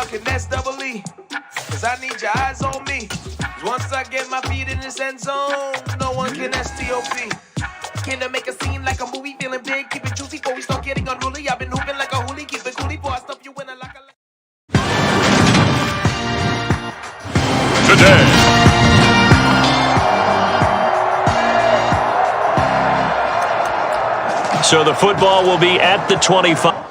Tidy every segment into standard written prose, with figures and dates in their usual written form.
y'all can S-double-E. Cause I need your eyes on me. Once I get my feet in this end zone, no one can S-T-O-P. Can I make a scene like a movie, feeling big, keep it juicy before we start getting unruly. I've been hooping like a hoolie, keep it coolie before I stuff you in a like a... Today. So the football will be at the 25.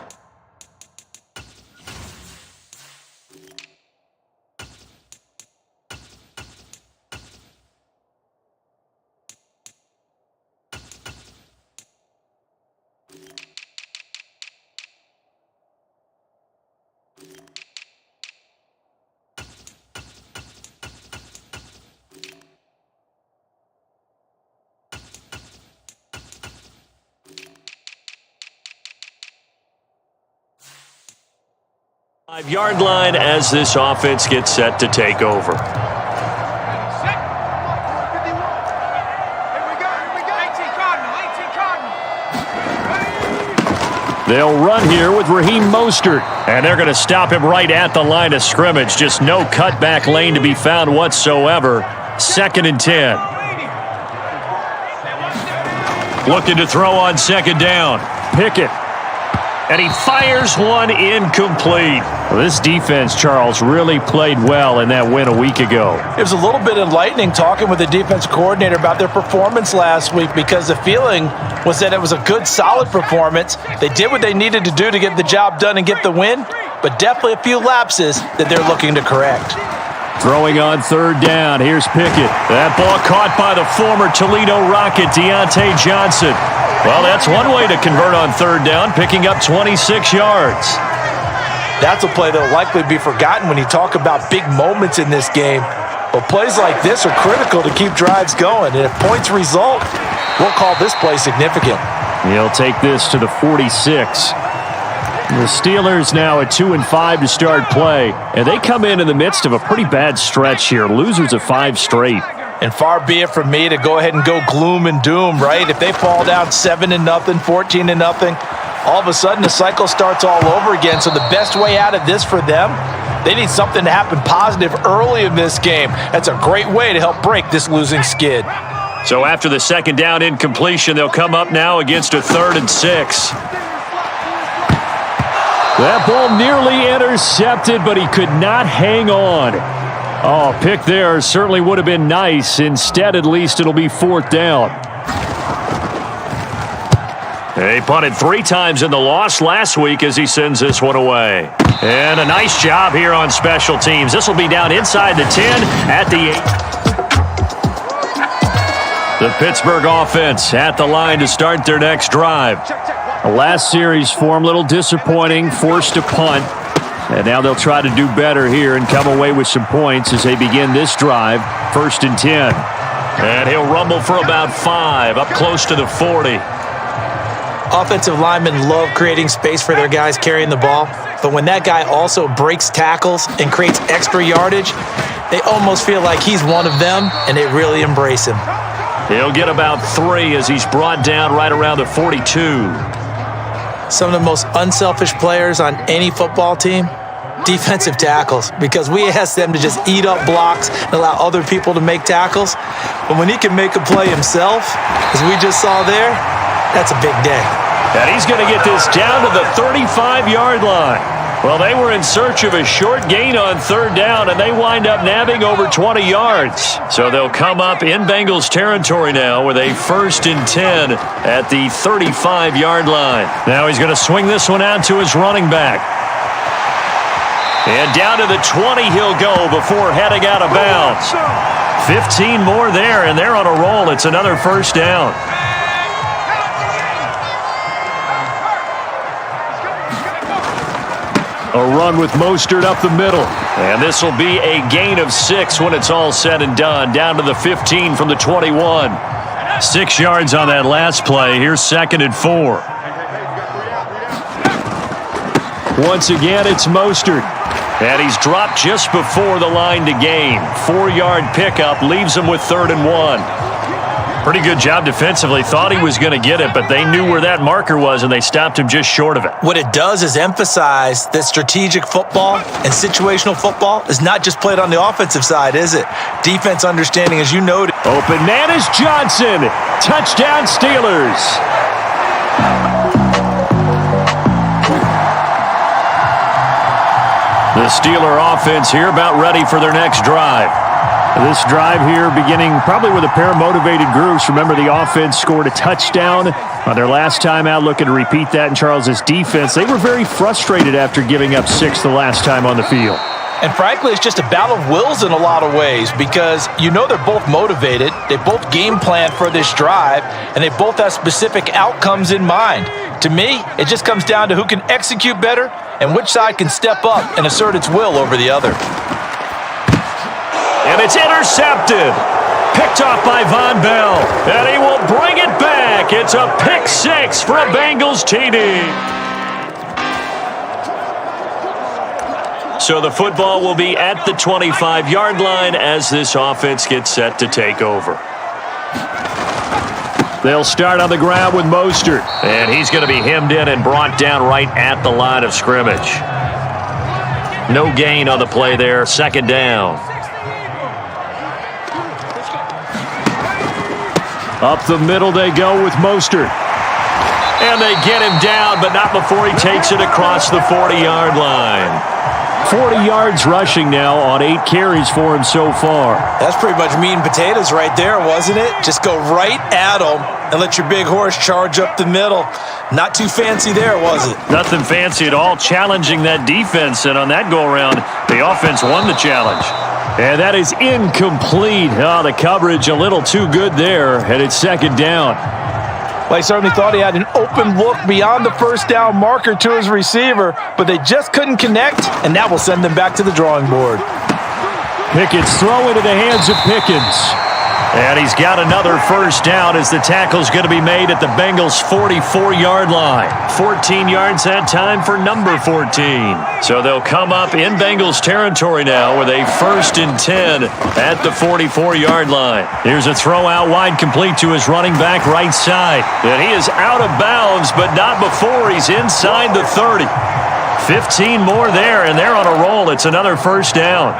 Five-yard line as this offense gets set to take over. They'll run here with Raheem Mostert, and they're going to stop him right at the line of scrimmage. Just no cutback lane to be found whatsoever. 2nd and 10. Looking to throw on 2nd down. Pickett. And he fires one incomplete. Well, this defense, Charles, really played well in that win a week ago. It was a little bit enlightening talking with the defense coordinator about their performance last week because the feeling was that it was a good, solid performance. They did what they needed to do to get the job done and get the win, but definitely a few lapses that they're looking to correct. Throwing on 3rd down. Here's Pickett. That ball caught by the former Toledo Rocket, Deontay Johnson. Well, that's one way to convert on 3rd down, picking up 26 yards. That's a play that will likely be forgotten when you talk about big moments in this game. But plays like this are critical to keep drives going. And if points result, we'll call this play significant. He'll take this to the 46. The Steelers now at 2-5 to start play. And they come in the midst of a pretty bad stretch here. Losers of 5 straight. And far be it from me to go ahead and go gloom and doom, right? If they fall down 7-0, 14-0, all of a sudden the cycle starts all over again. So the best way out of this for them, they need something to happen positive early in this game. That's a great way to help break this losing skid. So after the 2nd down incompletion, they'll come up now against a 3rd and 6. That ball nearly intercepted, but he could not hang on. Oh, pick there certainly would have been nice. Instead, at least it'll be 4th down. They punted 3 times in the loss last week as he sends this one away. And a nice job here on special teams. This will be down inside the 10 at the 8. The Pittsburgh offense at the line to start their next drive. The last series for him, a little disappointing, forced to punt. And now they'll try to do better here and come away with some points as they begin this drive. 1st and 10. And he'll rumble for about 5, up close to the 40. Offensive linemen love creating space for their guys carrying the ball. But when that guy also breaks tackles and creates extra yardage, they almost feel like he's one of them, and they really embrace him. He'll get about 3 as he's brought down right around the 42. Some of the most unselfish players on any football team, defensive tackles, because we ask them to just eat up blocks and allow other people to make tackles. But when he can make a play himself, as we just saw there, that's a big day. And he's going to get this down to the 35-yard line. Well, they were in search of a short gain on 3rd down, and they wind up nabbing over 20 yards. So they'll come up in Bengals territory now with a 1st and 10 at the 35-yard line. Now he's going to swing this one out to his running back. And down to the 20 he'll go before heading out of bounds. 15 more there, and they're on a roll. It's another 1st down. A run with Mostert up the middle. And this will be a gain of 6 when it's all said and done. Down to the 15 from the 21. 6 yards on that last play. Here's 2nd and 4. Once again, it's Mostert. And he's dropped just before the line to gain. 4-yard pickup leaves him with 3rd and 1. Pretty good job defensively. Thought he was going to get it, but they knew where that marker was, and they stopped him just short of it. What it does is emphasize that strategic football and situational football is not just played on the offensive side, is it? Defense understanding, as you noted. Open man is Johnson. Touchdown, Steelers. The Steeler offense here about ready for their next drive. This drive here beginning probably with a pair of motivated groups. Remember, the offense scored a touchdown on their last time out. Looking to repeat that in Charles's defense. They were very frustrated after giving up 6 the last time on the field. And frankly, it's just a battle of wills in a lot of ways because you know they're both motivated. They both game plan for this drive, and they both have specific outcomes in mind. To me, it just comes down to who can execute better and which side can step up and assert its will over the other. And it's intercepted. Picked off by Von Bell. And he will bring it back. It's a pick 6 for a Bengals TD. So the football will be at the 25-yard line as this offense gets set to take over. They'll start on the ground with Mostert. And he's going to be hemmed in and brought down right at the line of scrimmage. No gain on the play there. Second down. Up the middle they go with Mostert. And they get him down, but not before he takes it across the 40-yard line. 40 yards rushing now on 8 carries for him so far. That's pretty much meat and potatoes right there, wasn't it? Just go right at him and let your big horse charge up the middle. Not too fancy there, was it? Nothing fancy at all, challenging that defense. And on that go-around, the offense won the challenge. And that is incomplete. Oh, the coverage a little too good there, and it's second down. Well, he certainly thought he had an open look beyond the first down marker to his receiver, but they just couldn't connect, and that will send them back to the drawing board. Pickett's throw into the hands of Pickens. And he's got another first down as the tackle's going to be made at the Bengals' 44-yard line. 14 yards that time for number 14. So they'll come up in Bengals territory now with a 1st and 10 at the 44-yard line. Here's a throw out wide complete to his running back right side. And he is out of bounds, but not before he's inside the 30. 15 more there, and they're on a roll. It's another first down.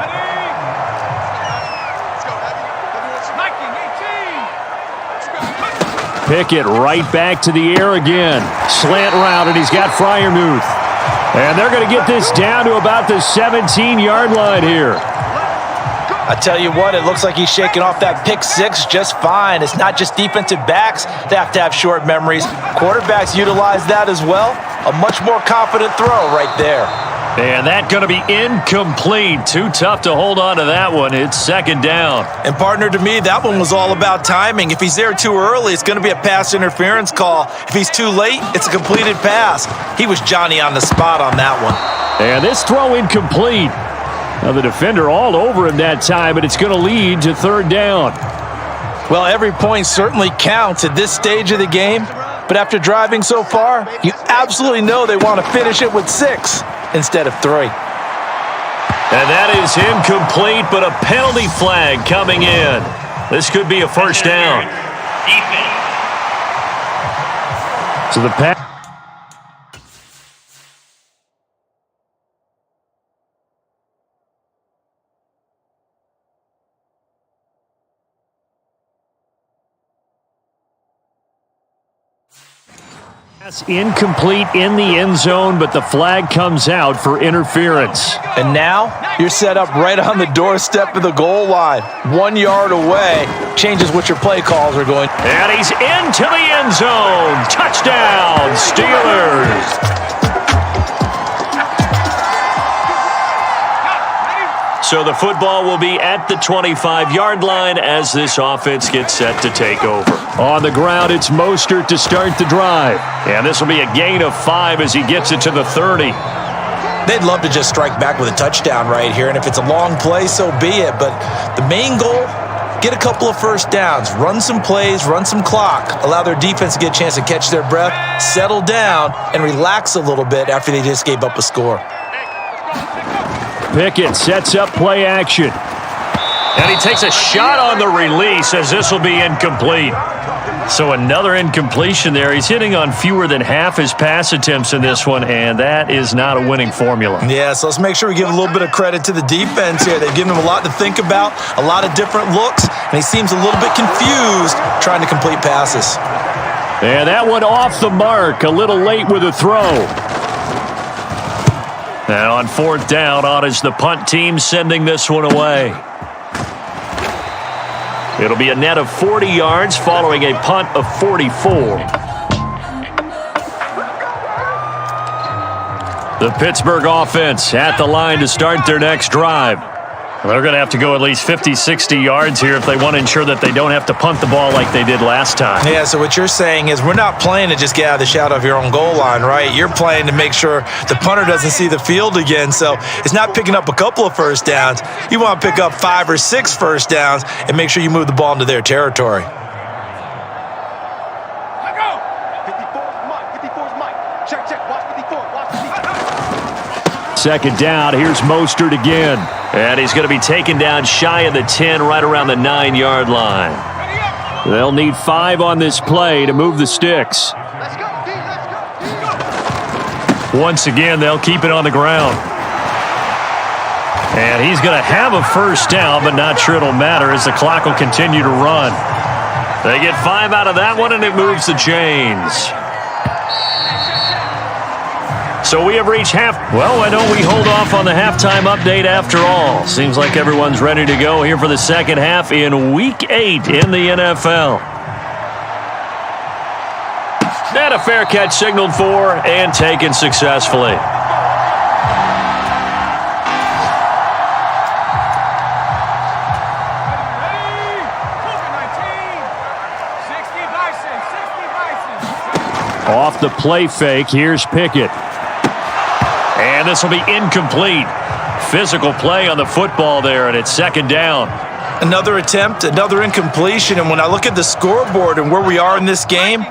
Pickett right back to the air again. Slant route, and he's got Freiermuth. And they're going to get this down to about the 17-yard line here. I tell you what, it looks like he's shaking off that pick 6 just fine. It's not just defensive backs that have to have short memories. Quarterbacks utilize that as well. A much more confident throw right there. And that's going to be incomplete. Too tough to hold on to that one. It's second down. And partner, to me, that one was all about timing. If he's there too early, it's going to be a pass interference call. If he's too late, it's a completed pass. He was Johnny on the spot on that one. And this throw incomplete. Now the defender all over him that time, but it's going to lead to third down. Well, every point certainly counts at this stage of the game. But after driving so far, you absolutely know they want to finish it with 6 instead of 3. And that is incomplete, but a penalty flag coming in. This could be a first down. So the pass. Incomplete in the end zone, but the flag comes out for interference. And now you're set up right on the doorstep of the goal line. 1 yard away. Changes what your play calls are going. And he's into the end zone. Touchdown, Steelers. So the football will be at the 25-yard line as this offense gets set to take over. On the ground, it's Mostert to start the drive. And this will be a gain of 5 as he gets it to the 30. They'd love to just strike back with a touchdown right here. And if it's a long play, so be it. But the main goal, get a couple of first downs, run some plays, run some clock, allow their defense to get a chance to catch their breath, settle down, and relax a little bit after they just gave up a score. Pickett sets up play action. And he takes a shot on the release as this will be incomplete. So another incompletion there. He's hitting on fewer than half his pass attempts in this one, and that is not a winning formula. Yeah, so let's make sure we give a little bit of credit to the defense here. They've given him a lot to think about, a lot of different looks, and he seems a little bit confused trying to complete passes. And that one off the mark, a little late with a throw. And on fourth down, on is the punt team sending this one away. It'll be a net of 40 yards following a punt of 44. The Pittsburgh offense at the line to start their next drive. They're going to have to go at least 50, 60 yards here if they want to ensure that they don't have to punt the ball like they did last time. Yeah, so what you're saying is we're not playing to just get out of the shadow of your own goal line, right? You're playing to make sure the punter doesn't see the field again. So it's not picking up a couple of first downs. You want to pick up 5 or 6 first downs and make sure you move the ball into their territory. Second down, here's Mostert again. And he's going to be taken down shy of the 10, right around the 9-yard line. They'll need 5 on this play to move the sticks. Once again, they'll keep it on the ground. And he's going to have a first down, but not sure it'll matter as the clock will continue to run. They get 5 out of that one, and it moves the chains. So we have reached well, why don't we hold off on the halftime update after all? Seems like everyone's ready to go here for the second half in Week 8 in the NFL. And a fair catch signaled for and taken successfully. Off the play fake, here's Pickett. And this will be incomplete. Physical play on the football there, and it's second down. Another attempt, another incompletion, and when I look at the scoreboard and where we are in this game,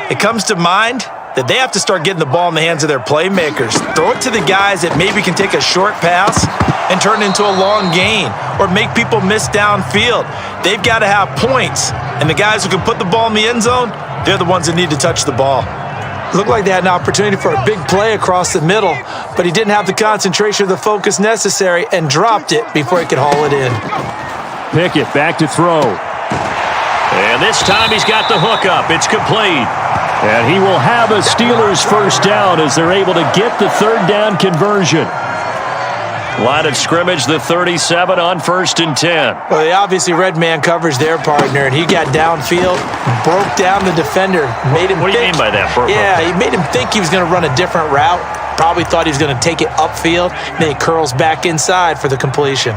it comes to mind that they have to start getting the ball in the hands of their playmakers. Throw it to the guys that maybe can take a short pass and turn it into a long gain or make people miss downfield. They've got to have points, and the guys who can put the ball in the end zone, they're the ones that need to touch the ball. Looked like they had an opportunity for a big play across the middle, but he didn't have the concentration or the focus necessary and dropped it before he could haul it in. Pickett back to throw. And this time he's got the hook up. It's complete. And he will have a Steelers first down as they're able to get the third down conversion. Line of scrimmage, the 37 on 1st and 10. Well, they obviously red man coverage their partner, and he got downfield, broke down the defender, made him What do you mean by that? Yeah, he made him think he was going to run a different route. Probably thought he was going to take it upfield. Then he curls back inside for the completion.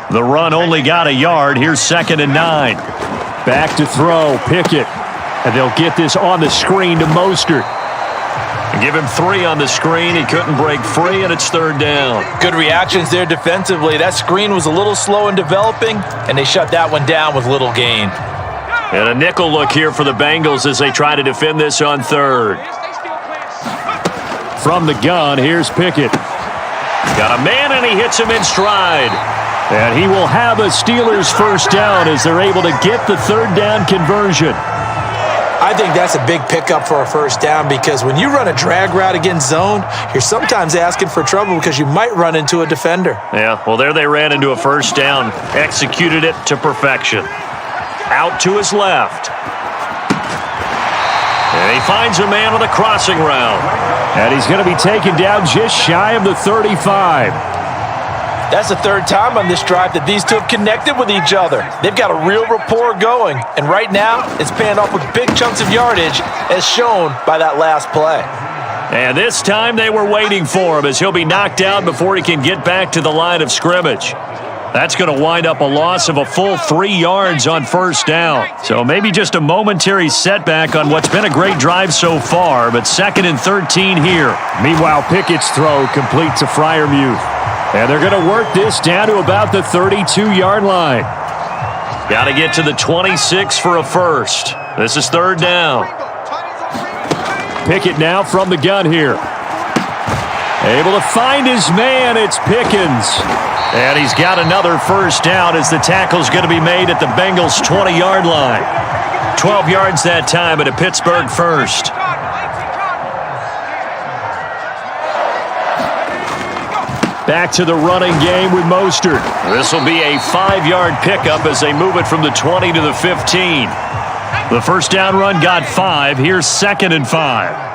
The run only got a yard. Here's 2nd and 9. Back to throw, Pickett. And they'll get this on the screen to Mostert. And give him 3 on the screen. He couldn't break free, and it's 3rd down. Good reactions there defensively. That screen was a little slow in developing, and they shut that one down with little gain. And a nickel look here for the Bengals as they try to defend this on 3rd. From the gun, here's Pickett. Got a man, and he hits him in stride. And he will have a Steelers first down as they're able to get the 3rd down conversion. I think that's a big pickup for a first down because when you run a drag route against zone, you're sometimes asking for trouble because you might run into a defender. Yeah, well, there they ran into a first down. Executed it to perfection. Out to his left. And he finds a man with a crossing route. And he's going to be taken down just shy of the 35. That's the 3rd time on this drive that these two have connected with each other. They've got a real rapport going. And right now, it's paying off with big chunks of yardage as shown by that last play. And this time they were waiting for him as he'll be knocked out before he can get back to the line of scrimmage. That's going to wind up a loss of a full 3 yards on first down. So maybe just a momentary setback on what's been a great drive so far, but 2nd and 13 here. Meanwhile, Pickett's throw completes to Freiermuth. And they're going to work this down to about the 32-yard line. Got to get to the 26 for a first. This is 3rd down. Pickett now from the gun here. Able to find his man. It's Pickens. And he's got another first down as the tackle's going to be made at the Bengals' 20-yard line. 12 yards that time at a Pittsburgh first. Back to the running game with Mostert. This will be a 5-yard pickup as they move it from the 20 to the 15. The first down run got 5. Here's 2nd and 5.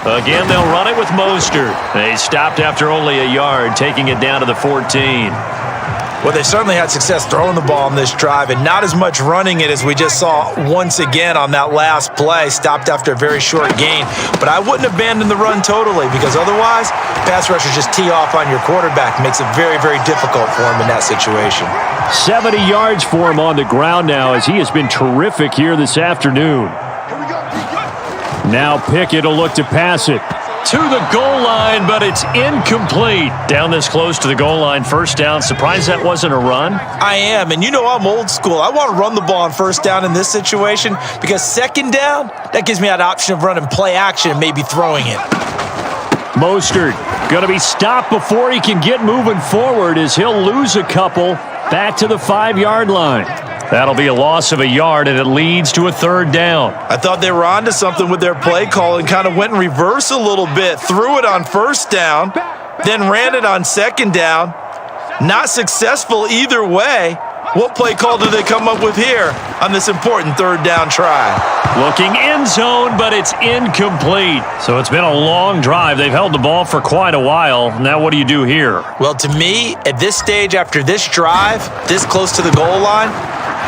Again, they'll run it with Mostert. They stopped after only a yard, taking it down to the 14. Well, they certainly had success throwing the ball on this drive and not as much running it as we just saw once again on that last play. Stopped after a very short gain. But I wouldn't abandon the run totally because otherwise, pass rushers just tee off on your quarterback. Makes it very, very difficult for him in that situation. 70 yards for him on the ground now as he has been terrific here this afternoon. Now Pickett will look to pass it to the goal line, but it's incomplete. Down this close to the goal line, first down. Surprised that wasn't a run? I am, and you know I'm old school. I want to run the ball on first down in this situation because second down, that gives me that option of running play action and maybe throwing it. Mostert going to be stopped before he can get moving forward as he'll lose a couple back to the 5-yard line. That'll be a loss of a yard, and it leads to a third down. I thought they were onto something with their play call and kind of went in reverse a little bit. Threw it on first down, then ran it on second down. Not successful either way. What play call do they come up with here on this important third down try? Looking end zone, but it's incomplete. So it's been a long drive. They've held the ball for quite a while. Now what do you do here? Well, to me, at this stage, after this drive, this close to the goal line,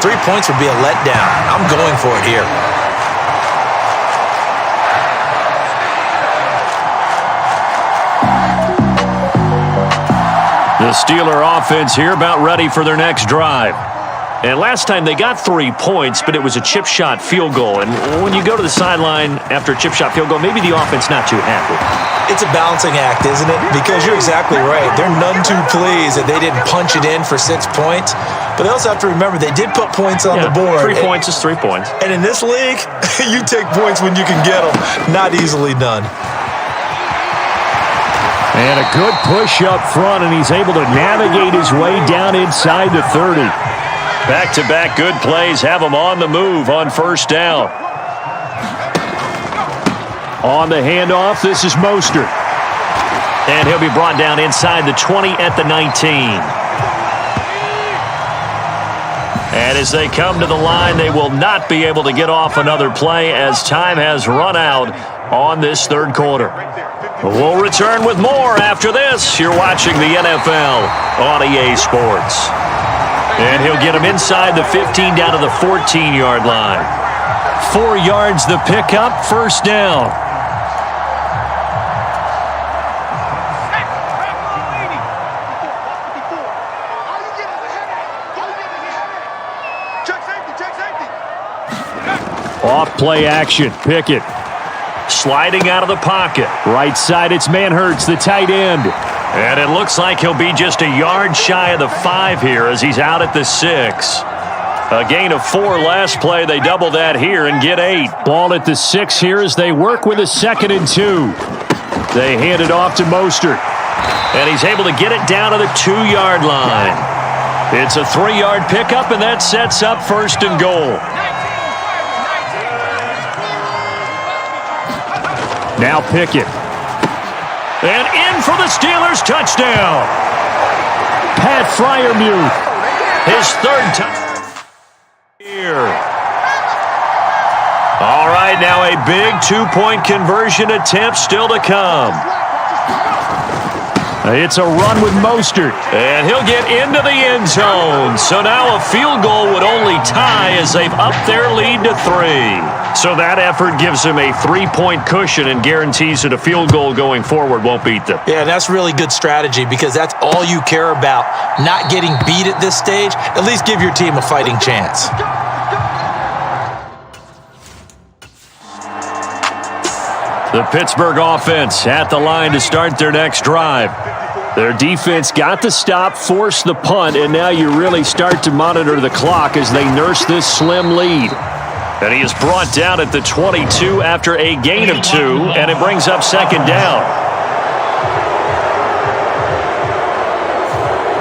3 points would be a letdown. I'm going for it here. The Steeler offense here about ready for their next drive. And last time they got 3 points, but it was a chip shot field goal. And when you go to the sideline after a chip shot field goal, maybe the offense not too happy. It's a balancing act, isn't it? Because you're exactly right. They're none too pleased that they didn't punch it in for 6 points. But they also have to remember they did put points on the board. 3 points is 3 points. And in this league, you take points when you can get them. Not easily done. And a good push up front, and he's able to navigate his way down inside the 30. Back-to-back good plays have him on the move on first down. On the handoff, this is Mostert. And he'll be brought down inside the 20 at the 19. And as they come to the line, they will not be able to get off another play as time has run out on this third quarter. We'll return with more after this. You're watching the NFL on EA Sports. And he'll get him inside the 15 down to the 14-yard line. 4 yards the pickup, first down. Off play action, Pickett. Sliding out of the pocket. Right side, it's Manhertz, the tight end. And it looks like he'll be just a yard shy of the 5 here as he's out at the 6. A gain of 4 last play. They double that here and get 8. Ball at the 6 here as they work with a 2nd and 2. They hand it off to Mostert. And he's able to get it down to the 2-yard line. It's a 3-yard pickup, and that sets up first and goal. Now Pickett. And in for the Steelers, touchdown. Pat Freiermuth, his 3rd touchdown here. All right, now a big 2-point conversion attempt still to come. It's a run with Mostert, and he'll get into the end zone. So now a field goal would only tie as they've upped their lead to 3. So that effort gives them a 3-point cushion and guarantees that a field goal going forward won't beat them. Yeah, that's really good strategy because that's all you care about. Not getting beat at this stage. At least give your team a fighting chance. The Pittsburgh offense at the line to start their next drive. Their defense got the stop, forced the punt, and now you really start to monitor the clock as they nurse this slim lead. And he is brought down at the 22 after a gain of 2, and it brings up second down.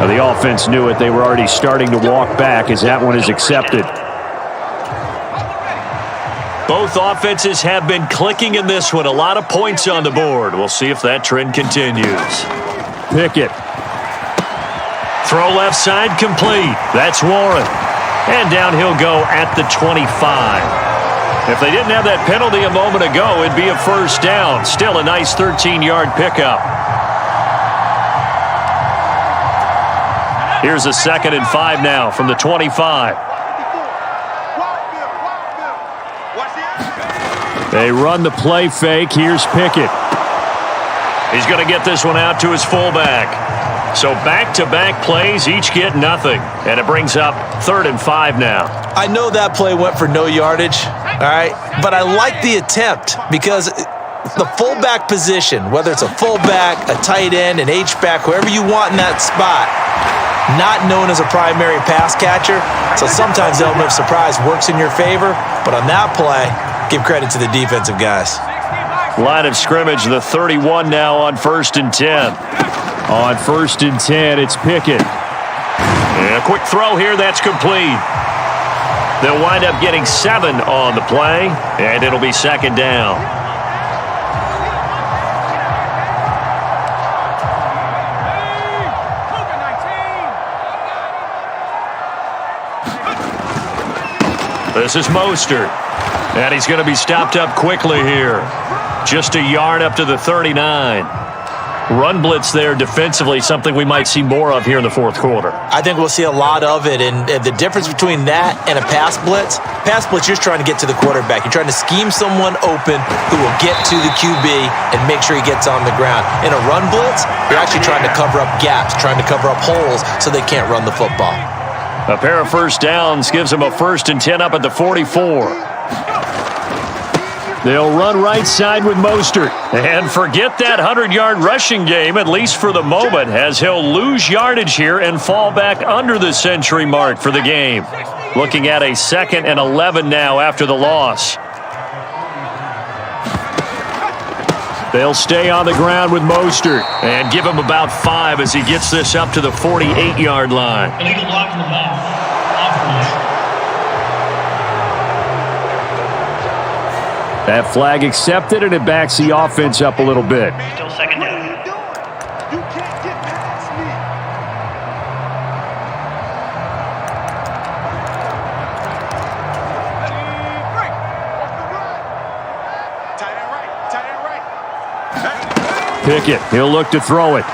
Now, the offense knew it. They were already starting to walk back as that one is accepted. Both offenses have been clicking in this one. A lot of points on the board. We'll see if that trend continues. Pickett. Throw left side complete. That's Warren. And down he'll go at the 25. If they didn't have that penalty a moment ago, it'd be a first down. Still a nice 13-yard pickup. Here's a 2nd and 5 now from the 25. They run the play fake. Here's Pickett. He's going to get this one out to his fullback. So back-to-back plays, each get nothing. And it brings up 3rd and 5 now. I know that play went for no yardage, all right? But I like the attempt because the fullback position, whether it's a fullback, a tight end, an H-back, whoever you want in that spot, not known as a primary pass catcher. So sometimes the element of surprise works in your favor. But on that play, give credit to the defensive guys. Line of scrimmage, the 31 now on 1st and 10. On 1st and 10, it's Pickett. And a quick throw here, that's complete. They'll wind up getting 7 on the play, and it'll be 2nd down. This is Mostert. And he's going to be stopped up quickly here. Just a yard up to the 39. Run blitz there defensively, something we might see more of here in the 4th quarter. I think we'll see a lot of it, and the difference between that and a pass blitz, you're just trying to get to the quarterback. You're trying to scheme someone open who will get to the QB and make sure he gets on the ground. In a run blitz, you're actually trying to cover up gaps, trying to cover up holes so they can't run the football. A pair of first downs gives them a 1st and 10 up at the 44. They'll run right side with Mostert. And forget that 100-yard rushing game, at least for the moment, as he'll lose yardage here and fall back under the century mark for the game. Looking at a 2nd and 11 now after the loss. They'll stay on the ground with Mostert and give him about 5 as he gets this up to the 48-yard line. Illegal block in the back. That flag accepted, and it backs the offense up a little bit. Still 2nd down. You can't get past me. Tight end right. Pickett, he'll look to throw it.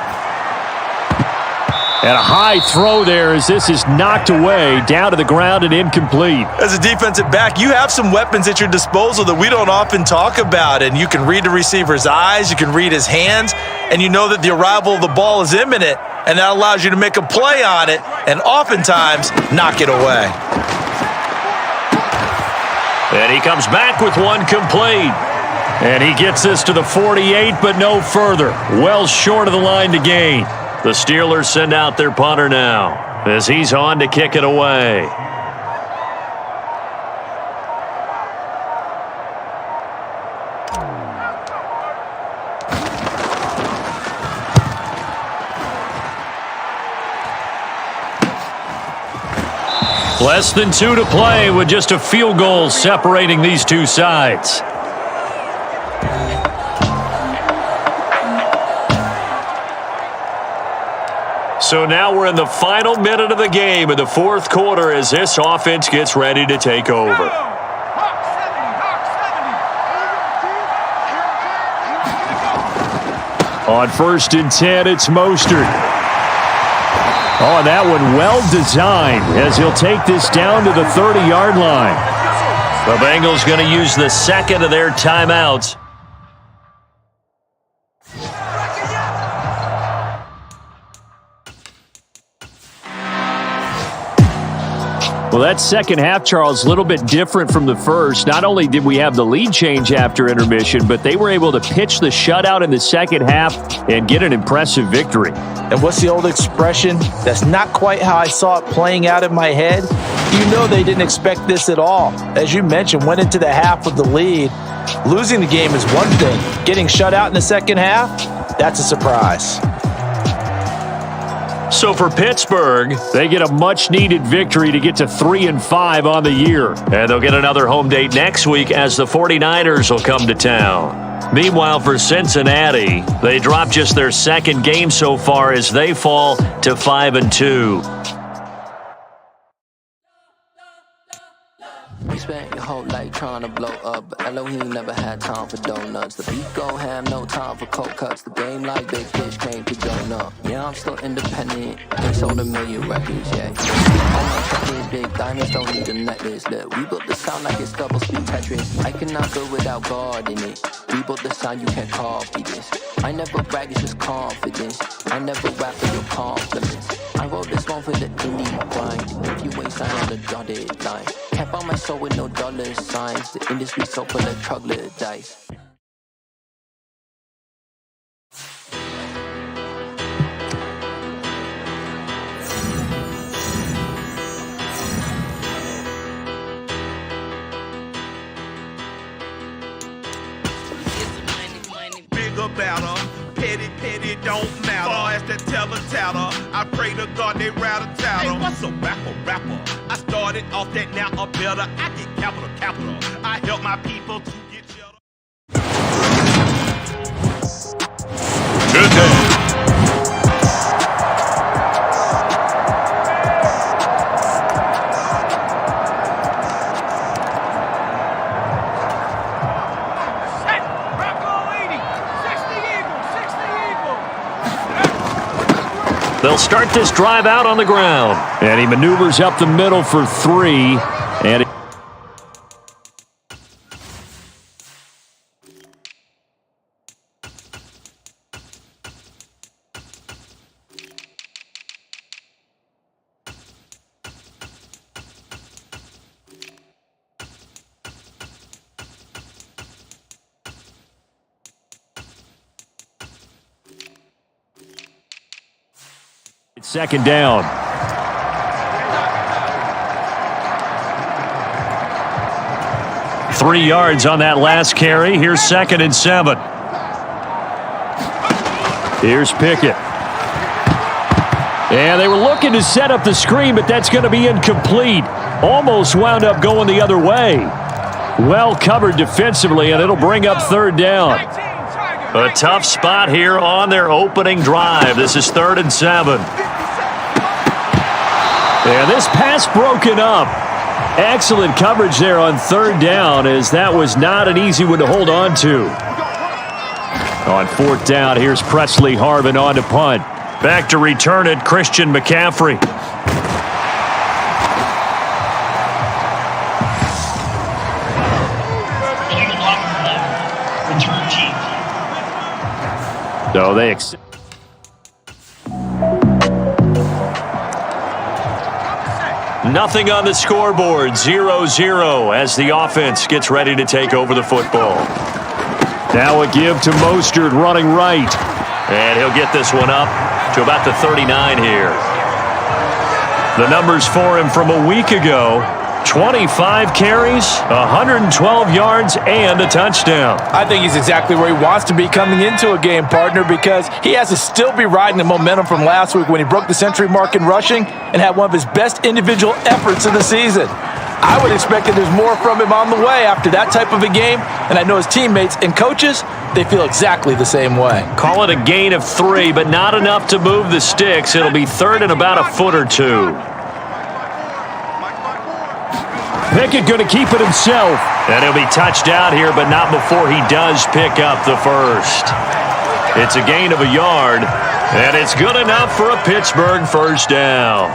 And a high throw there as this is knocked away, down to the ground and incomplete. As a defensive back, you have some weapons at your disposal that we don't often talk about. And you can read the receiver's eyes, you can read his hands, and you know that the arrival of the ball is imminent. And that allows you to make a play on it and oftentimes knock it away. And he comes back with one complete. And he gets this to the 48, but no further. Well short of the line to gain. The Steelers send out their punter now as he's on to kick it away. Less than 2 to play with just a field goal separating these two sides. So now we're in the final minute of the game in the 4th quarter as this offense gets ready to take over. On 1st and 10, it's Mostert. Oh, and that one well designed as he'll take this down to the 30-yard line. The Bengals going to use the 2nd of their timeouts. Well, that second half, Charles, a little bit different from the first. Not only did we have the lead change after intermission, but they were able to pitch the shutout in the second half and get an impressive victory. And what's the old expression? That's not quite how I saw it playing out in my head. You know they didn't expect this at all. As you mentioned, went into the half with the lead. Losing the game is one thing. Getting shut out in the second half, that's a surprise. So for Pittsburgh, they get a much-needed victory to get to 3-5 on the year. And they'll get another home date next week as the 49ers will come to town. Meanwhile, for Cincinnati, they drop just their second game so far as they fall to 5-2. You spent your whole life trying to blow up, but Elohim never had time for donuts. The beat go ham, no time for cold cuts. The game like big fish came to join up. Yeah, I'm still independent. They sold 1 million records, yeah. All my checkers, big diamonds don't need a necklace. Look, we built the sound like it's double speed Tetris. I cannot go without God in it. We built the sound, you can't copy this. I never brag, it's just confidence. I never rap for your compliments. I wrote this one for the indie grind. If you ain't signed on the dotted line, can't find my soul with no dollar signs. The industry so full of troglodytes. Big about her, petty, don't matter. Far as that tattle, I pray to God they rattle tattle. Hey, what's a rapper? I started off that, now I'm better. I get capital. I help my people to get cheddar. Good day. They'll start this drive out on the ground. And he maneuvers up the middle for 3. And it's second down. Three yards on that last carry. Here's 2nd and 7. Here's Pickett. And they were looking to set up the screen, but that's going to be incomplete. Almost wound up going the other way. Well covered defensively, and it'll bring up 3rd down. A tough spot here on their opening drive. This is 3rd and 7. And this pass broken up. Excellent coverage there on 3rd down, as that was not an easy one to hold on to. On 4th down, here's Presley Harvin on to punt. Back to return it, Christian McCaffrey. Return team. So they accept. Nothing on the scoreboard, 0-0 as the offense gets ready to take over the football. Now a give to Mostert running right. And he'll get this one up to about the 39 here. The numbers for him from a week ago: 25 carries, 112 yards, and a touchdown. I think he's exactly where he wants to be coming into a game, partner, because he has to still be riding the momentum from last week when he broke the century mark in rushing and had one of his best individual efforts of the season. I would expect that there's more from him on the way after that type of a game, and I know his teammates and coaches, they feel exactly the same way. Call it a gain of 3, but not enough to move the sticks. It'll be 3rd and about a foot or 2. Pickett going to keep it himself. And he'll be touched out here, but not before he does pick up the first. It's a gain of a yard, and it's good enough for a Pittsburgh first down.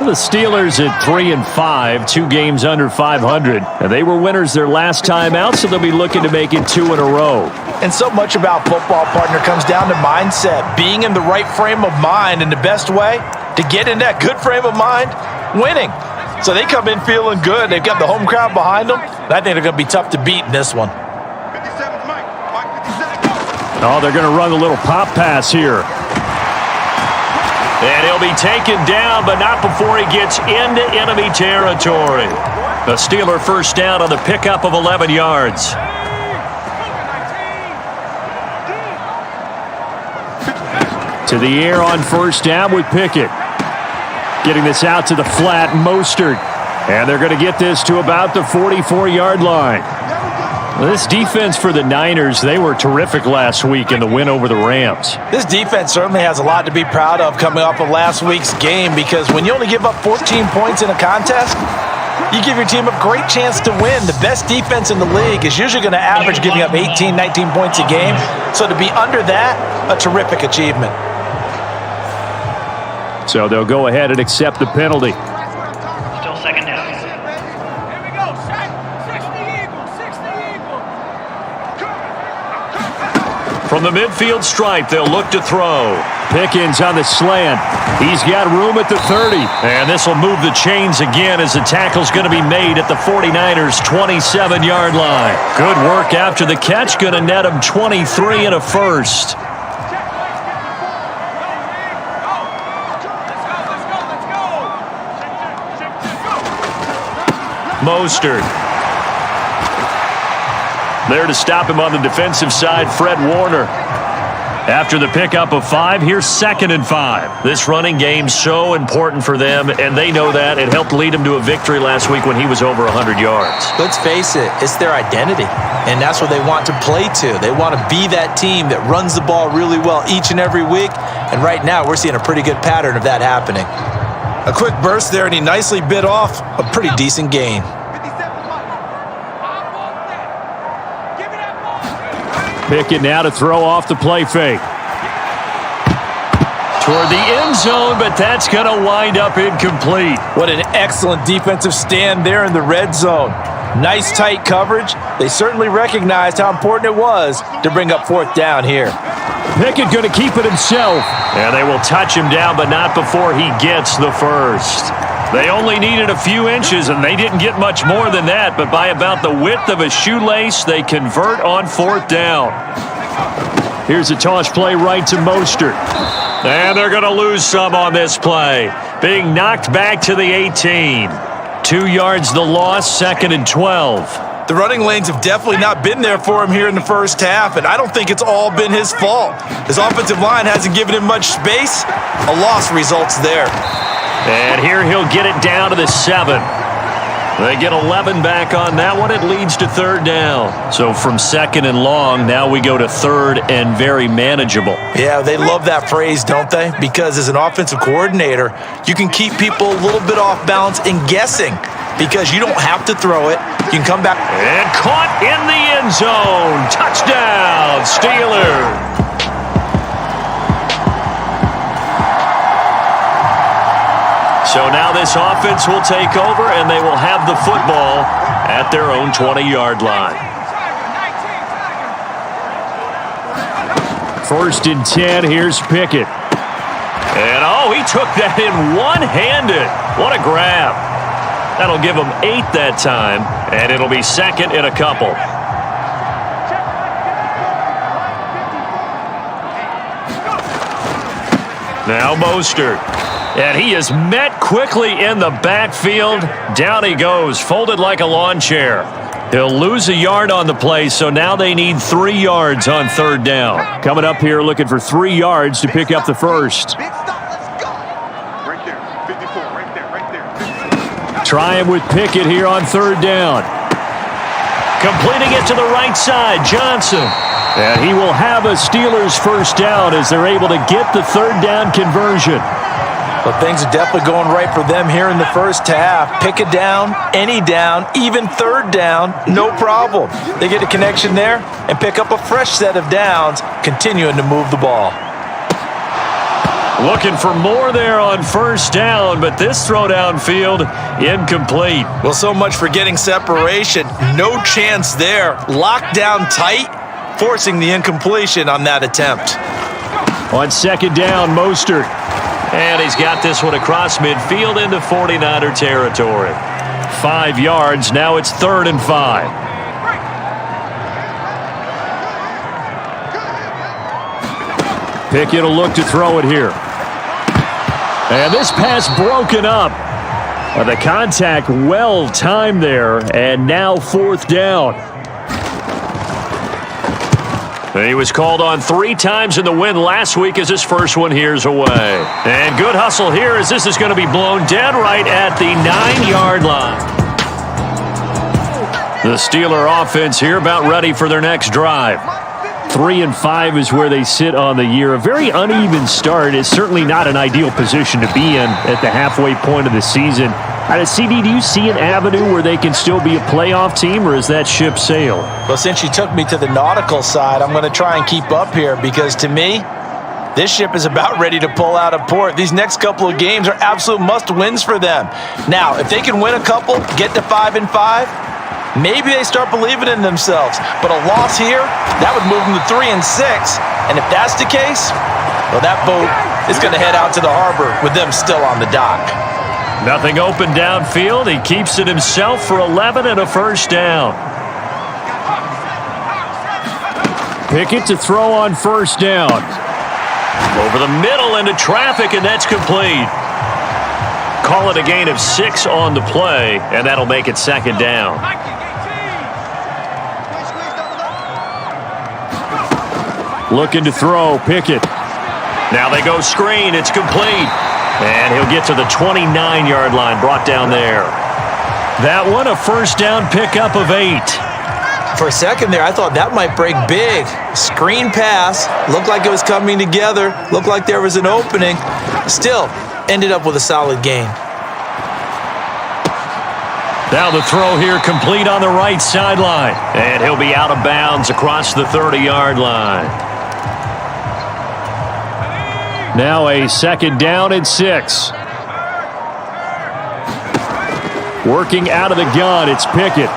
Well, the Steelers at 3-5, 2 games under 500. And they were winners their last time out, so they'll be looking to make it 2 in a row. And so much about football, partner, comes down to mindset. Being in the right frame of mind, and the best way to get in that good frame of mind, winning. So they come in feeling good. They've got the home crowd behind them. And I think they're going to be tough to beat in this one. Oh, they're going to run a little pop pass here. And he'll be taken down, but not before he gets into enemy territory. The Steeler first down on the pickup of 11 yards. To the air on first down with Pickett. Getting this out to the flat, Mostert. And they're going to get this to about the 44-yard line. This defense for the Niners, they were terrific last week in the win over the Rams. This defense certainly has a lot to be proud of coming off of last week's game, because when you only give up 14 points in a contest, you give your team a great chance to win. The best defense in the league is usually going to average giving up 18, 19 points a game. So to be under that, a terrific achievement. So they'll go ahead and accept the penalty. Still second down. From the midfield stripe, they'll look to throw. Pickens on the slant. He's got room at the 30. And this will move the chains again as the tackle's going to be made at the 49ers' 27-yard line. Good work after the catch. Going to net him 23 and a first. Mostert. There to stop him on the defensive side, Fred Warner. After the pickup of 5, here's 2nd and 5. This running game's so important for them, and they know that. It helped lead them to a victory last week when he was over 100 yards. Let's face it, it's their identity, and that's what they want to play to. They want to be that team that runs the ball really well each and every week, and right now we're seeing a pretty good pattern of that happening. A quick burst there, and he nicely bit off a pretty decent gain. Pickett now to throw off the play fake. Toward the end zone, but that's going to wind up incomplete. What an excellent defensive stand there in the red zone. Nice tight coverage. They certainly recognized how important it was to bring up 4th down here. Pickett going to keep it himself. And they will touch him down, but not before he gets the first. They only needed a few inches, and they didn't get much more than that, but by about the width of a shoelace, they convert on 4th down. Here's a toss play right to Mostert. And they're going to lose some on this play. Being knocked back to the 18. 2 yards the loss, 2nd and 12. The running lanes have definitely not been there for him here in the first half, and I don't think it's all been his fault. His offensive line hasn't given him much space. A loss results there. And here he'll get it down to the 7. They get 11 back on that one. It leads to 3rd down. So from 2nd and long, now we go to 3rd and very manageable. Yeah, they love that phrase, don't they? Because as an offensive coordinator, you can keep people a little bit off balance and guessing, because you don't have to throw it. You can come back. And caught in the end zone. Touchdown, Steelers. So now this offense will take over, and they will have the football at their own 20-yard line. 1st and 10, here's Pickett. And, he took that in one-handed. What a grab. That'll give him 8 that time, and it'll be 2nd and a couple. Now Mostert. And he is met quickly in the backfield. Down he goes, folded like a lawn chair. He'll lose a yard on the play, so now they need 3 yards on 3rd down. Coming up here looking for 3 yards to pick up the first. Try him with Pickett here on 3rd down. Completing it to the right side, Johnson. And he will have a Steelers first down as they're able to get the 3rd down conversion. Well, things are definitely going right for them here in the first half. Pick a down, any down, even 3rd down, no problem. They get a connection there and pick up a fresh set of downs, continuing to move the ball. Looking for more there on 1st down, but this throw downfield incomplete. Well, so much for getting separation. No chance there. Locked down tight, forcing the incompletion on that attempt. On 2nd down, Mostert. And he's got this one across midfield into 49er territory. 5 yards. Now it's 3rd and 5. Pickett will look to throw it here. And this pass broken up. The contact well timed there. And now 4th down. He was called on 3 times in the win last week as his first one here's away. And good hustle here as this is going to be blown dead right at the 9-yard line. The Steeler offense here about ready for their next drive. 3 and 5 is where they sit on the year. A very uneven start. It's certainly not an ideal position to be in at the halfway point of the season. CD, do you see an avenue where they can still be a playoff team, or is that ship sailed? Well, since you took me to the nautical side, I'm going to try and keep up here because, to me, this ship is about ready to pull out of port. These next couple of games are absolute must-wins for them. Now, if they can win a couple, get to 5 and 5, maybe they start believing in themselves. But a loss here, that would move them to 3 and 6. And if that's the case, well, that boat is going to head out to the harbor with them still on the dock. Nothing open downfield. He keeps it himself for 11 and a first down. Pickett to throw on first down. Over the middle into traffic, and that's complete. Call it a gain of 6 on the play, and that'll make it 2nd down. Looking to throw, Pickett. Now they go screen. It's complete. And he'll get to the 29-yard line, brought down there. That one, a first down pickup of 8. For a second there, I thought that might break big. Screen pass, looked like it was coming together, looked like there was an opening. Still, ended up with a solid gain. Now the throw here complete on the right sideline. And he'll be out of bounds across the 30-yard line. Now a 2nd down and 6. Working out of the gun, it's Pickett.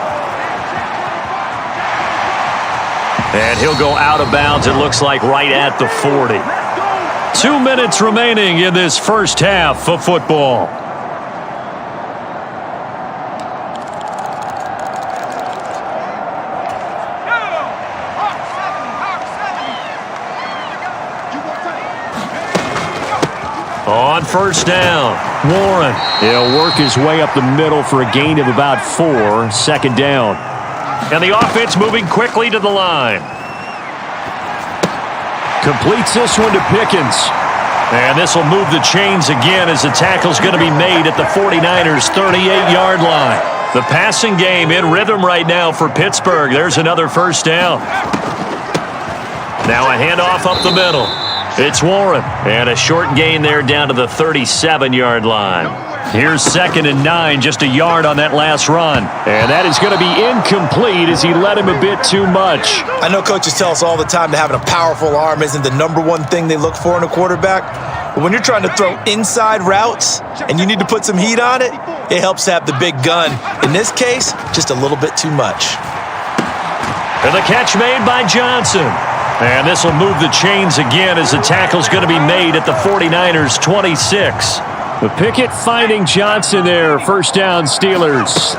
And he'll go out of bounds, it looks like, right at the 40. 2 minutes remaining in this first half of football. On first down, Warren. He'll work his way up the middle for a gain of about 4. 2nd down. And the offense moving quickly to the line. Completes this one to Pickens. And this will move the chains again as the tackle's going to be made at the 49ers' 38-yard line. The passing game in rhythm right now for Pittsburgh. There's another first down. Now a handoff up the middle. It's Warren, and a short gain there down to the 37-yard line. Here's 2nd and 9, just a yard on that last run. And that is going to be incomplete as he led him a bit too much. I know coaches tell us all the time that having a powerful arm isn't the #1 thing they look for in a quarterback. But when you're trying to throw inside routes and you need to put some heat on it, it helps to have the big gun. In this case, just a little bit too much. And the catch made by Johnson. And this will move the chains again as the tackle's going to be made at the 49ers' 26. The Pickett finding Johnson there. First down, Steelers.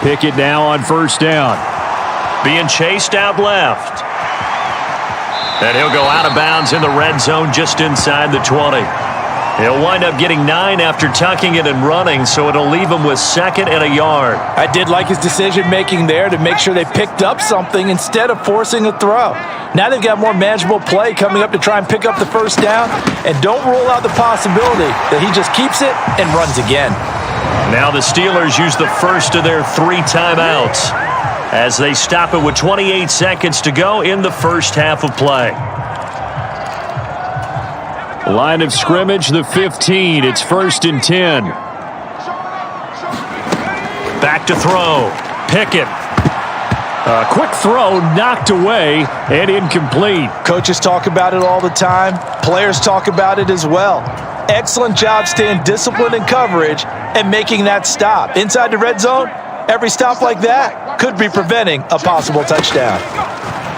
Pickett now on first down. Being chased out left. And he'll go out of bounds in the red zone just inside the 20. He'll wind up getting 9 after tucking it and running, so it'll leave him with 2nd and a yard. I did like his decision-making there to make sure they picked up something instead of forcing a throw. Now they've got more manageable play coming up to try and pick up the first down, and don't rule out the possibility that he just keeps it and runs again. Now the Steelers use the first of their 3 timeouts as they stop it with 28 seconds to go in the first half of play. Line of scrimmage, the 15. It's 1st and 10. Back to throw. Pickett. A quick throw knocked away and incomplete. Coaches talk about it all the time. Players talk about it as well. Excellent job staying disciplined in coverage and making that stop. Inside the red zone, every stop like that could be preventing a possible touchdown.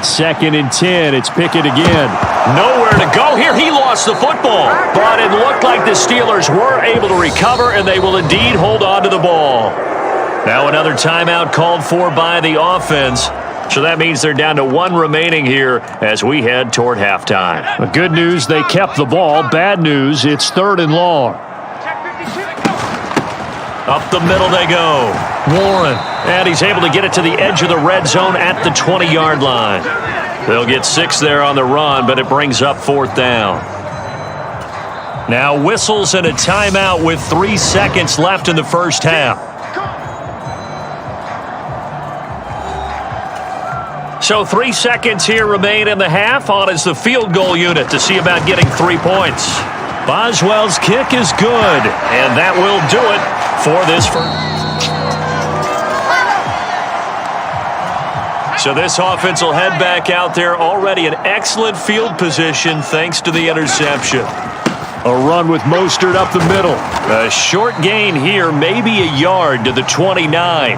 2nd and 10. It's Pickett again. Nowhere to go here. He lost the football. But it looked like the Steelers were able to recover, and they will indeed hold on to the ball. Now another timeout called for by the offense. So that means they're down to one remaining here as we head toward halftime. The good news, they kept the ball. Bad news, it's 3rd and long. Up the middle they go. Warren. And he's able to get it to the edge of the red zone at the 20-yard line. They'll get 6 there on the run, but it brings up 4th down. Now whistles and a timeout with 3 seconds left in the first half. So 3 seconds here remain in the half. On is the field goal unit to see about getting 3 points. Boswell's kick is good, and that will do it for this first. So this offense will head back out there, already in excellent field position thanks to the interception. A run with Mostert up the middle. A short gain here, maybe a yard to the 29.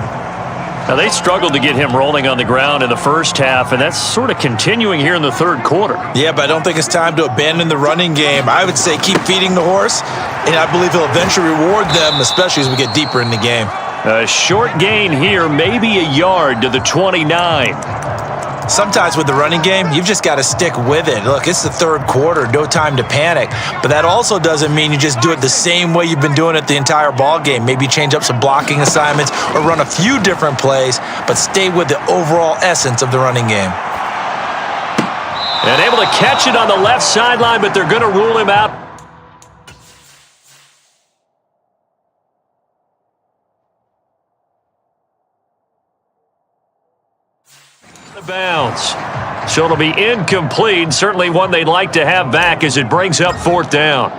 Now, they struggled to get him rolling on the ground in the first half, and that's sort of continuing here in the third quarter. Yeah, but I don't think it's time to abandon the running game. I would say keep feeding the horse, and I believe he'll eventually reward them, especially as we get deeper in the game. A short gain here, maybe a yard to the 29. Sometimes with the running game, you've just got to stick with it. Look, it's the third quarter, no time to panic. But that also doesn't mean you just do it the same way you've been doing it the entire ball game. Maybe change up some blocking assignments or run a few different plays, but stay with the overall essence of the running game. And able to catch it on the left sideline, but they're going to rule him out. Bounds. So it'll be incomplete. Certainly one they'd like to have back as it brings up 4th down.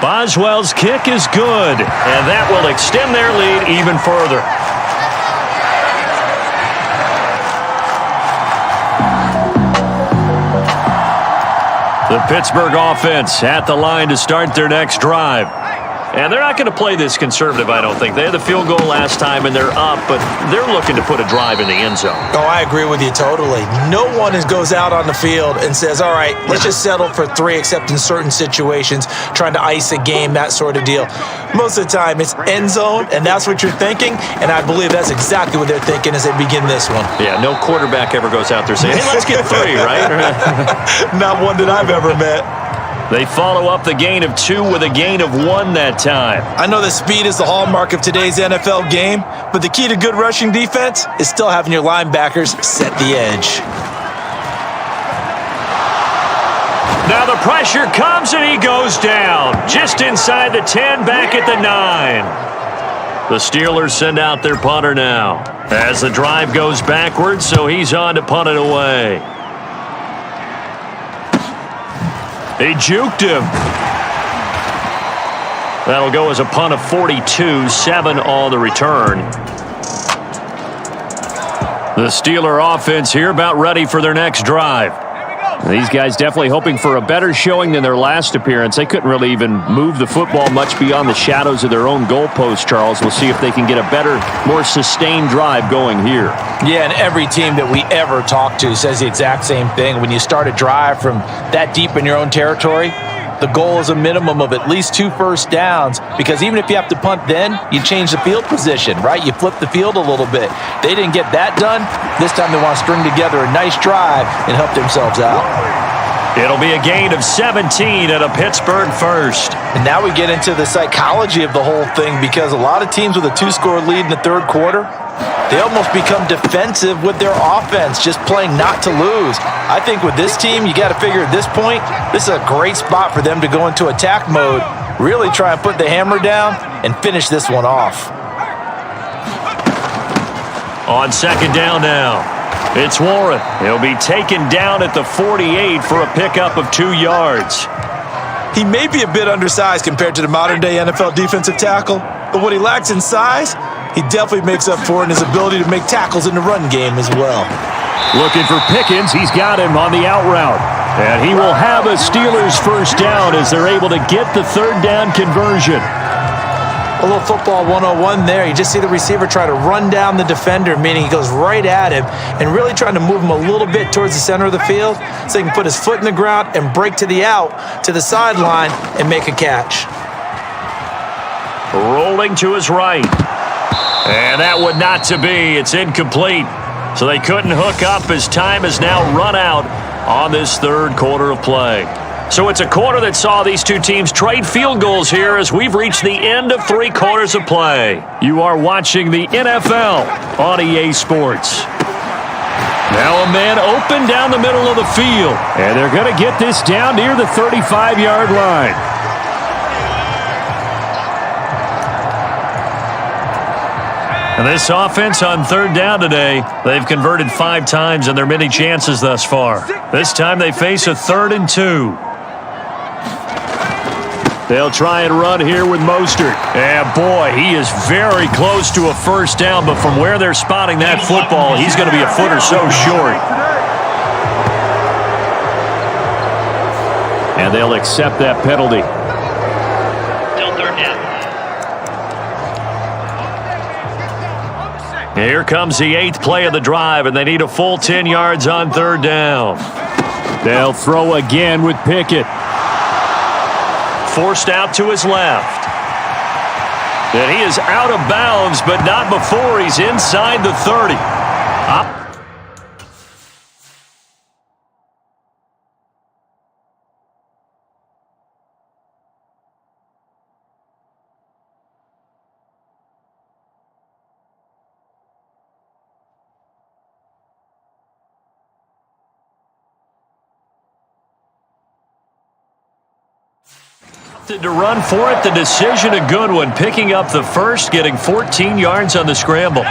Boswell's kick is good, and that will extend their lead even further. The Pittsburgh offense at the line to start their next drive. And they're not going to play this conservative, I don't think. They had the field goal last time, and they're up, but they're looking to put a drive in the end zone. Oh, I agree with you totally. No one goes out on the field and says, all right, let's just settle for 3, except in certain situations, trying to ice a game, that sort of deal. Most of the time, it's end zone, and that's what you're thinking, and I believe that's exactly what they're thinking as they begin this one. Yeah, no quarterback ever goes out there saying, hey, let's get 3, right? Not one that I've ever met. They follow up the gain of 2 with a gain of 1 that time. I know that speed is the hallmark of today's NFL game, but the key to good rushing defense is still having your linebackers set the edge. Now the pressure comes and he goes down. Just inside the 10, back at the 9. The Steelers send out their punter now. As the drive goes backwards, so he's on to punt it away. They juked him. That'll go as a punt of 42, 7 on the return. The Steeler offense here about ready for their next drive. These guys definitely hoping for a better showing than their last appearance. They couldn't really even move the football much beyond the shadows of their own goalpost, Charles. We'll see if they can get a better, more sustained drive going here. Yeah, and every team that we ever talk to says the exact same thing. When you start a drive from that deep in your own territory, the goal is a minimum of at least 2 first downs, because even if you have to punt then, you change the field position, right? You flip the field a little bit. They didn't get that done. This time they want to string together a nice drive and help themselves out. It'll be a gain of 17 at a Pittsburgh first. And now we get into the psychology of the whole thing, because a lot of teams with a 2-score lead in the third quarter, they almost become defensive with their offense, just playing not to lose. I think with this team, you got to figure at this point, this is a great spot for them to go into attack mode, really try and put the hammer down and finish this one off. On second down now, it's Warren. He'll be taken down at the 48 for a pickup of 2 yards. He may be a bit undersized compared to the modern-day NFL defensive tackle, but what he lacks in size, he definitely makes up for it in his ability to make tackles in the run game as well. Looking for Pickens. He's got him on the out route. And he will have a Steelers first down as they're able to get the third down conversion. A little football 101 there. You just see the receiver try to run down the defender, meaning he goes right at him and really trying to move him a little bit towards the center of the field so he can put his foot in the ground and break to the out, to the sideline, and make a catch. Rolling to his right. And that would not to be. It's incomplete. So they couldn't hook up as time has now run out on this third quarter of play. So it's a quarter that saw these two teams trade field goals here as we've reached the end of 3 quarters of play. You are watching the NFL on EA Sports. Now a man open down the middle of the field. And they're going to get this down near the 35-yard line. And this offense on third down today, they've converted 5 times in their many chances thus far. This time they face a 3rd and 2. They'll try and run here with Mostert. And boy, he is very close to a first down, but from where they're spotting that football, he's going to be a foot or so short. And they'll accept that penalty. Still 3rd down. Here comes the 8th play of the drive, and they need a full 10 yards on 3rd down. They'll throw again with Pickett. Forced out to his left. And he is out of bounds, but not before he's inside the 30. Up. To run for it, the decision a good one. Picking up the first, getting 14 yards on the scramble.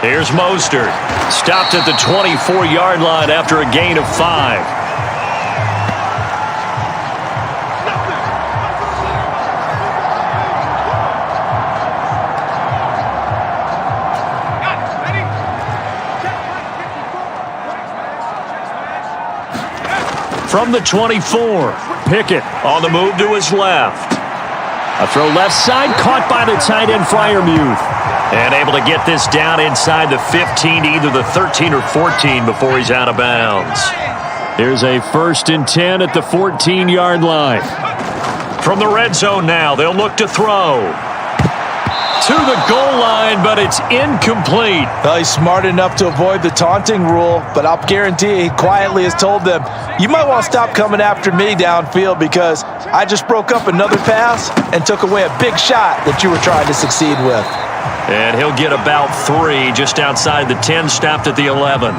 Here's Mostert. Stopped at the 24-yard line after a gain of 5. From the 24, Pickett on the move to his left. A throw left side, caught by the tight end Freiermuth. And able to get this down inside the 15, either the 13 or 14 before he's out of bounds. Here's a 1st and 10 at the 14-yard line. From the red zone now, they'll look to throw. To the goal line, but it's incomplete. Well, he's smart enough to avoid the taunting rule, but I'll guarantee he quietly has told them, you might want to stop coming after me downfield because I just broke up another pass and took away a big shot that you were trying to succeed with. And he'll get about 3 just outside the 10, stopped at the 11.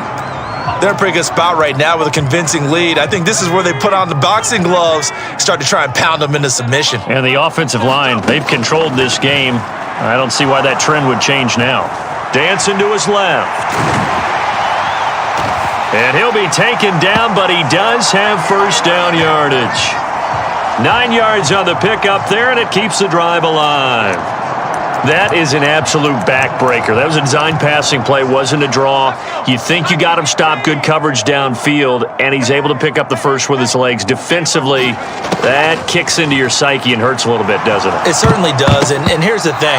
They're in a pretty good spot right now with a convincing lead. I think this is where they put on the boxing gloves, start to try and pound them into submission. And the offensive line, they've controlled this game. I don't see why that trend would change now. Dancing to his left. And he'll be taken down, but he does have first down yardage. 9 yards on the pickup there, and it keeps the drive alive. That is an absolute backbreaker. That was a design passing play, wasn't a draw. You think you got him stopped, good coverage downfield, and he's able to pick up the first with his legs. Defensively, that kicks into your psyche and hurts a little bit, doesn't it? It certainly does, and here's the thing.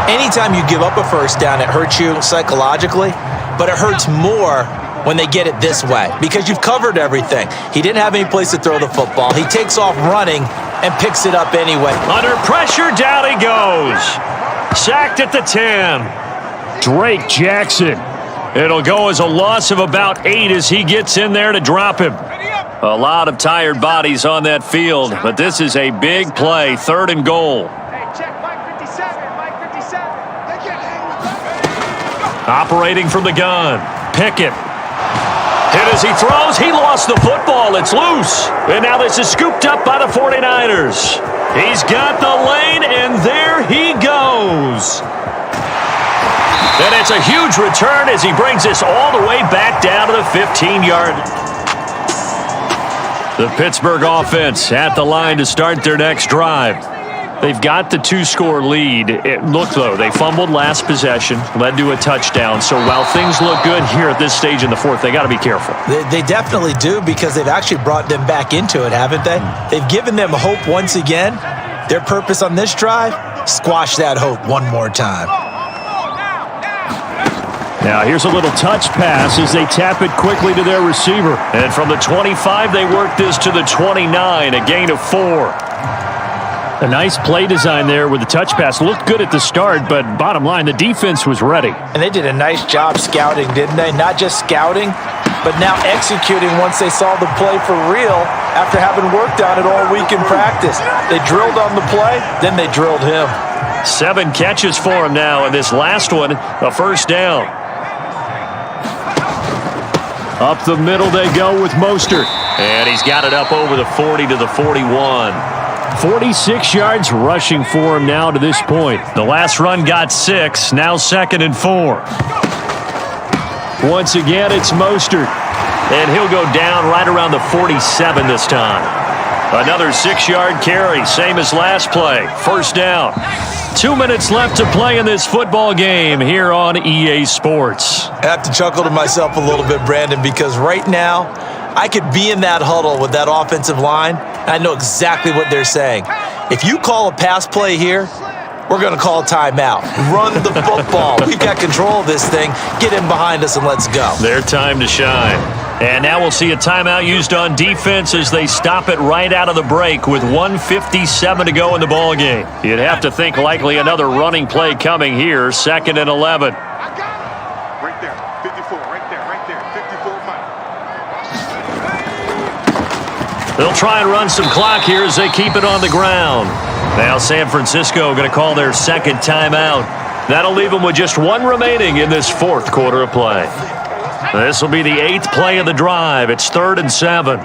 Anytime you give up a first down, it hurts you psychologically, but it hurts more when they get it this way because you've covered everything. He didn't have any place to throw the football. He takes off running and picks it up anyway. Under pressure, down he goes. Sacked at the 10. Drake Jackson. It'll go as a loss of about 8 as he gets in there to drop him. A lot of tired bodies on that field, but this is a big play, 3rd and goal. Operating from the gun, Pickett. Hit as he throws, he lost the football, it's loose. And now this is scooped up by the 49ers. He's got the lane, and there he goes. And it's a huge return as he brings this all the way back down to the 15-yard. The Pittsburgh offense at the line to start their next drive. They've got the 2-score lead. Look, though, they fumbled last possession, led to a touchdown. So while things look good here at this stage in the fourth, they got to be careful. They definitely do, because they've actually brought them back into it, haven't they? They've given them hope once again. Their purpose on this drive, squash that hope one more time. Now here's a little touch pass as they tap it quickly to their receiver. And from the 25, they work this to the 29, a gain of 4. A nice play design there with the touch pass. Looked good at the start, but bottom line, the defense was ready. And they did a nice job scouting, didn't they? Not just scouting, but now executing once they saw the play for real after having worked on it all week in practice. They drilled on the play, then they drilled him. 7 catches for him now, and this last one, a first down. Up the middle they go with Mostert. And he's got it up over the 40 to the 41. 46 yards rushing for him now to this point. The last run got 6, now 2nd and 4. Once again, it's Mostert. And he'll go down right around the 47 this time. Another 6-yard carry, same as last play. First down. 2 minutes left to play in this football game here on EA Sports. I have to chuckle to myself a little bit, Brandon, because right now I could be in that huddle with that offensive line. I know exactly what they're saying. If you call a pass play here, we're going to call a timeout. Run the football. We've got control of this thing. Get in behind us and let's go. Their time to shine. And now we'll see a timeout used on defense as they stop it right out of the break with 1:57 to go in the ball game. You'd have to think likely another running play coming here, 2nd and 11. Right there, 54, right there, 54, 5. They'll try and run some clock here as they keep it on the ground. Now San Francisco going to call their second timeout. That'll leave them with just 1 remaining in this fourth quarter of play. This will be the 8th play of the drive. It's 3rd and 7.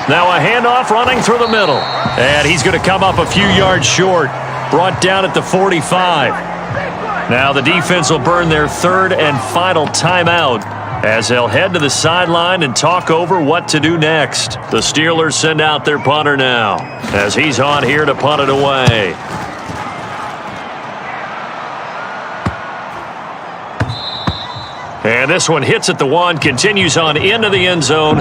Now a handoff running through the middle. And he's going to come up a few yards short. Brought down at the 45. Now the defense will burn their 3rd and final timeout as they'll head to the sideline and talk over what to do next. The Steelers send out their punter now as he's on here to punt it away. And this one hits at the 1, continues on into the end zone.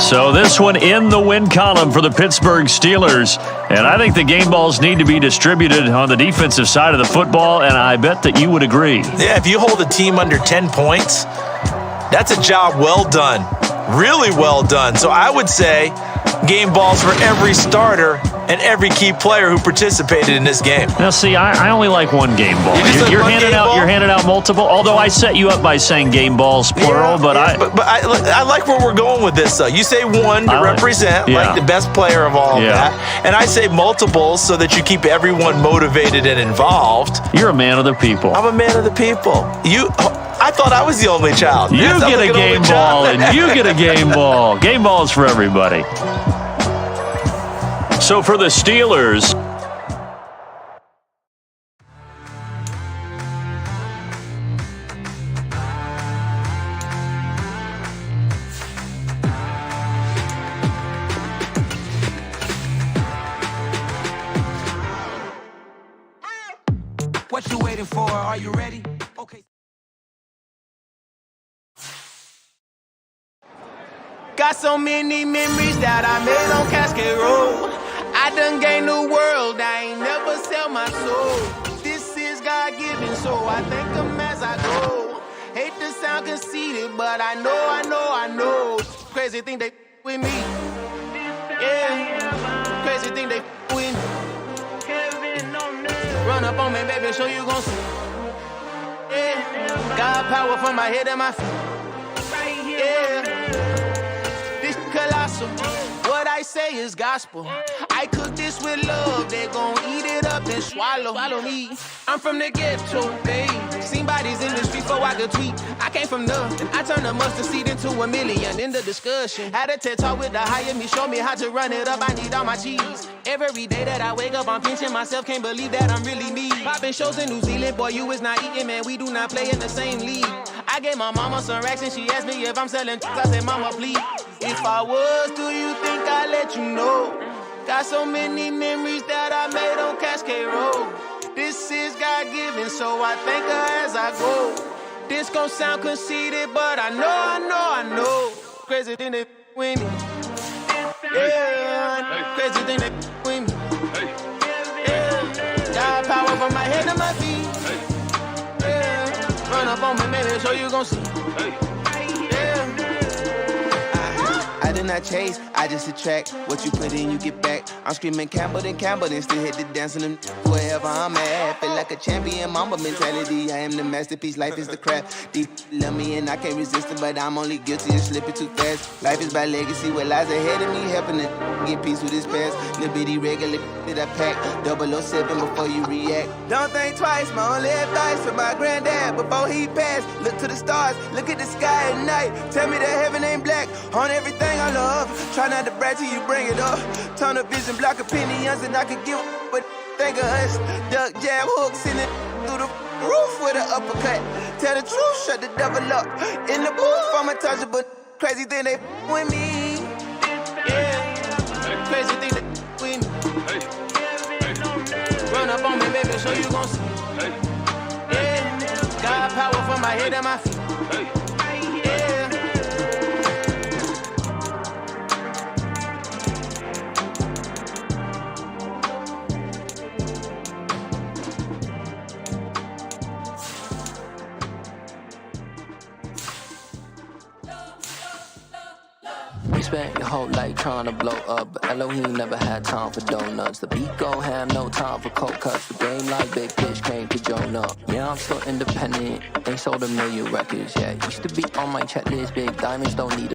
So this one in the win column for the Pittsburgh Steelers. And I think the game balls need to be distributed on the defensive side of the football, and I bet that you would agree. Yeah, if you hold a team under 10 points, that's a job well done. Really well done. So I would say game balls for every starter and every key player who participated in this game. Now, see, I only like one game ball. You're handing out multiple. Although I set you up by saying game balls plural, but I like where we're going with this. Though you say one to represent like the best player of all of that, and I say multiples so that you keep everyone motivated and involved. You're a man of the people. I'm a man of the people. I thought I was the only child. You get a game ball, and you get a game ball. Game balls for everybody. So for the Steelers, What you waiting for? Are you ready? Okay. Got so many memories that I made on Cascade Road. I done gained the world, I ain't never sell my soul. This is God-given, so I thank him as I go. Hate to sound conceited, but I know. Crazy thing they with me. Yeah, crazy thing they with me. Run up on me, baby, show you gon' see. Yeah, God power from my head and my feet. Yeah, this colossal. What I say is gospel. I cook this with love. They gon' eat it up and swallow me. I'm from the ghetto, babe. Seen bodies in the street before I could tweet. I came from nothing. I turned a mustard seed into a million. In the discussion, had a TED talk with the higher me. Show me how to run it up. I need all my cheese. Every day that I wake up, I'm pinching myself. Can't believe that I'm really me. Popping shows in New Zealand, boy, you is not eating, man. We do not play in the same league. I gave my mama some racks and she asked me if I'm selling. I said, mama, please. If I was, do you think I'd let you know? Got so many memories that I made on Cascade Road. This is God-given, so I thank her as I go. This gon' sound conceited, but I know. Crazy thing they with me. Yeah, crazy thing they with me. Yeah, got power from my head to my feet. Yeah, run up on me, baby, so you gon' see. I do not chase, I just attract. What you put in, you get back. I'm screaming Campbell, then still hit the dance and them wherever I'm at. Feel like a champion, mamba mentality. I am the masterpiece, life is the craft. Deep love me and I can't resist it, but I'm only guilty of slipping too fast. Life is by legacy, what lies ahead of me, helping to get peace with his past. Little bitty regular that I pack, 007 before you react. Don't think twice, my only advice from my granddad before he passed. Look to the stars, look at the sky at night. Tell me that heaven ain't black on everything I love. Try not to brag till you bring it up. Tunnel vision, block opinions, and I could give but think of us. Duck jab hooks in it through the roof with an uppercut. Tell the truth, shut the devil up. In the booth, I'm untouchable. Crazy thing they with me. Yeah, crazy thing they with me. Run up on me, baby, so you gon' see. Yeah, got power from my head and my feet. Spent your whole life trying to blow up, but Elohim never had time for donuts. The beat go ham, no time for cold cuts. The game like Big Pitch came to Jonah. Yeah, I'm still independent, ain't sold a million records yet. Used to be on my checklist, big diamonds don't need